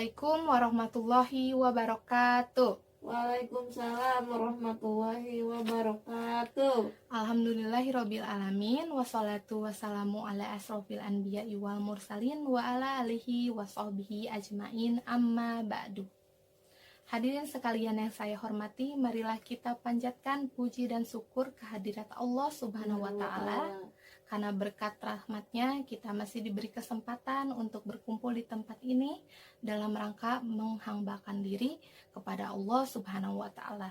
Assalamualaikum warahmatullahi wabarakatuh. Waalaikumsalam warahmatullahi wabarakatuh. Alhamdulillahirabbil alamin wassalatu wassalamu ala asrofil anbiya'i wal mursalin wa ala alihi washabbihi ajmain amma ba'du. Hadirin sekalian yang saya hormati, marilah kita panjatkan puji dan syukur kehadirat Allah Subhanahu wa taala. Karena berkat rahmatnya kita masih diberi kesempatan untuk berkumpul di tempat ini dalam rangka menghambakan diri kepada Allah Subhanahu wa ta'ala.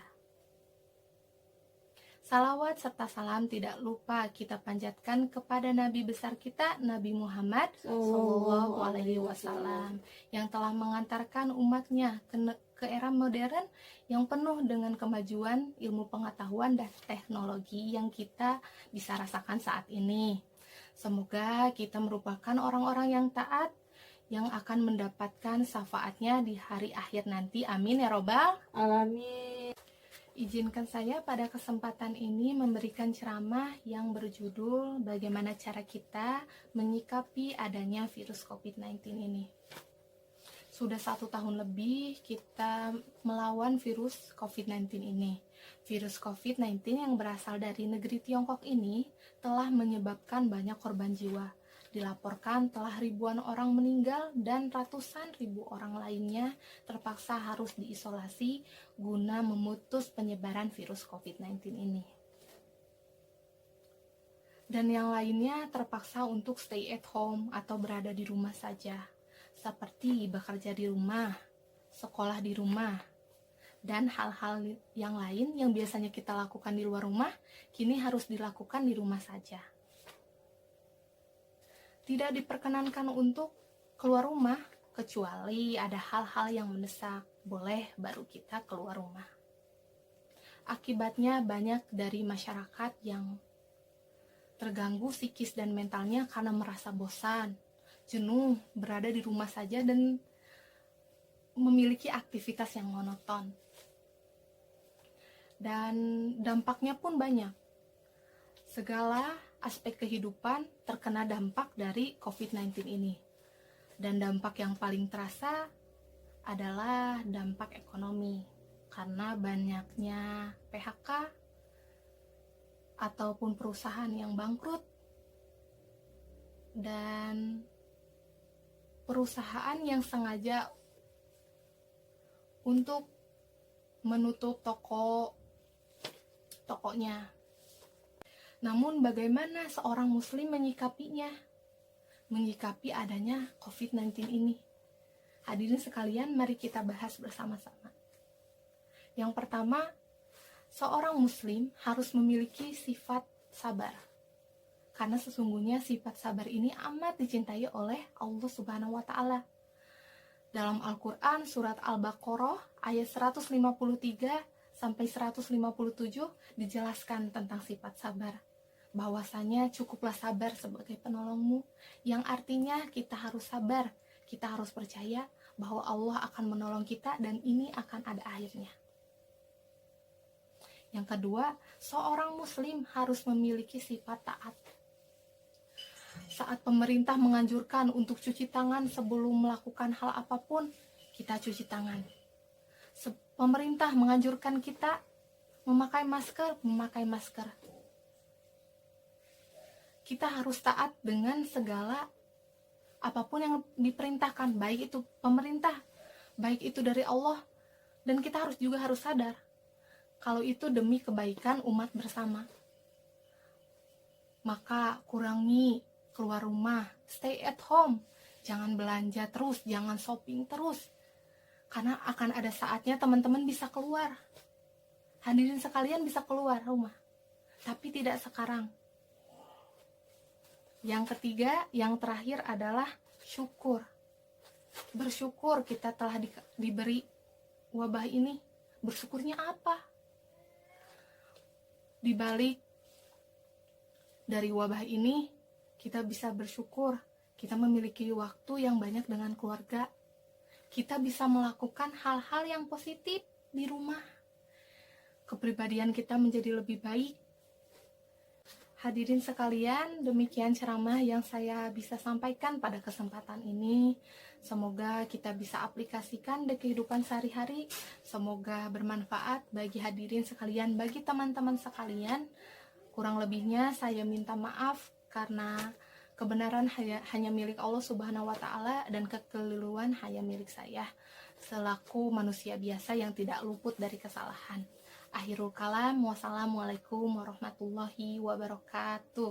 Salawat serta salam tidak lupa kita panjatkan kepada Nabi besar kita, Nabi Muhammad Sallallahu Alaihi Wasallam, yang telah mengantarkan umatnya ke era modern yang penuh dengan kemajuan ilmu pengetahuan dan teknologi yang kita bisa rasakan saat ini. Semoga kita merupakan orang-orang yang taat yang akan mendapatkan syafaatnya di hari akhir nanti. Amin ya robbal alamin. Izinkan saya pada kesempatan ini memberikan ceramah yang berjudul bagaimana cara kita menyikapi adanya virus COVID-19 ini. Sudah 1 tahun lebih kita melawan virus COVID-19 ini. Virus COVID-19 yang berasal dari negeri Tiongkok ini telah menyebabkan banyak korban jiwa. Dilaporkan telah ribuan orang meninggal dan ratusan ribu orang lainnya terpaksa harus diisolasi guna memutus penyebaran virus COVID-19 ini. Dan yang lainnya terpaksa untuk stay at home atau berada di rumah saja, seperti bekerja di rumah, sekolah di rumah, dan hal-hal yang lain yang biasanya kita lakukan di luar rumah, kini harus dilakukan di rumah saja. Tidak diperkenankan untuk keluar rumah, kecuali ada hal-hal yang mendesak, boleh baru kita keluar rumah. Akibatnya banyak dari masyarakat yang terganggu psikis dan mentalnya karena merasa bosan, jenuh, berada di rumah saja dan memiliki aktivitas yang monoton. Dan dampaknya pun banyak. Segala aspek kehidupan terkena dampak dari COVID-19 ini. Dan dampak yang paling terasa adalah dampak ekonomi, karena banyaknya PHK ataupun perusahaan yang bangkrut dan perusahaan yang sengaja untuk menutup tokonya. Namun bagaimana seorang muslim menyikapinya? Menyikapi adanya COVID-19 ini? Hadirin sekalian, mari kita bahas bersama-sama. Yang pertama, seorang muslim harus memiliki sifat sabar. Karena sesungguhnya sifat sabar ini amat dicintai oleh Allah Subhanahu wa taala. Dalam Al-Qur'an surat Al-Baqarah ayat 153 sampai 157 dijelaskan tentang sifat sabar. Bahwasanya cukuplah sabar sebagai penolongmu, yang artinya kita harus sabar, kita harus percaya bahwa Allah akan menolong kita dan ini akan ada akhirnya. Yang kedua, seorang muslim harus memiliki sifat taat. Saat pemerintah menganjurkan untuk cuci tangan sebelum melakukan hal apapun, kita cuci tangan. Pemerintah menganjurkan kita memakai masker. Kita harus taat dengan segala apapun yang diperintahkan, baik itu pemerintah, baik itu dari Allah, dan kita harus sadar kalau itu demi kebaikan umat bersama. Maka kurangi keluar rumah, stay at home, jangan belanja terus, jangan shopping terus, karena akan ada saatnya teman-teman bisa keluar. Hadirin sekalian bisa keluar rumah, tapi tidak sekarang. Yang ketiga, yang terakhir adalah syukur. Bersyukur kita telah diberi wabah ini. Bersyukurnya apa? Di balik dari wabah ini, kita bisa bersyukur. Kita memiliki waktu yang banyak dengan keluarga. Kita bisa melakukan hal-hal yang positif di rumah. Kepribadian kita menjadi lebih baik. Hadirin sekalian, demikian ceramah yang saya bisa sampaikan pada kesempatan ini. Semoga kita bisa aplikasikan di kehidupan sehari-hari. Semoga bermanfaat bagi hadirin sekalian, bagi teman-teman sekalian. Kurang lebihnya saya minta maaf karena kebenaran hanya milik Allah Subhanahu wa Ta'ala dan kekeliruan hanya milik saya selaku manusia biasa yang tidak luput dari kesalahan. Akhirul kalam, wassalamualaikum warahmatullahi wabarakatuh.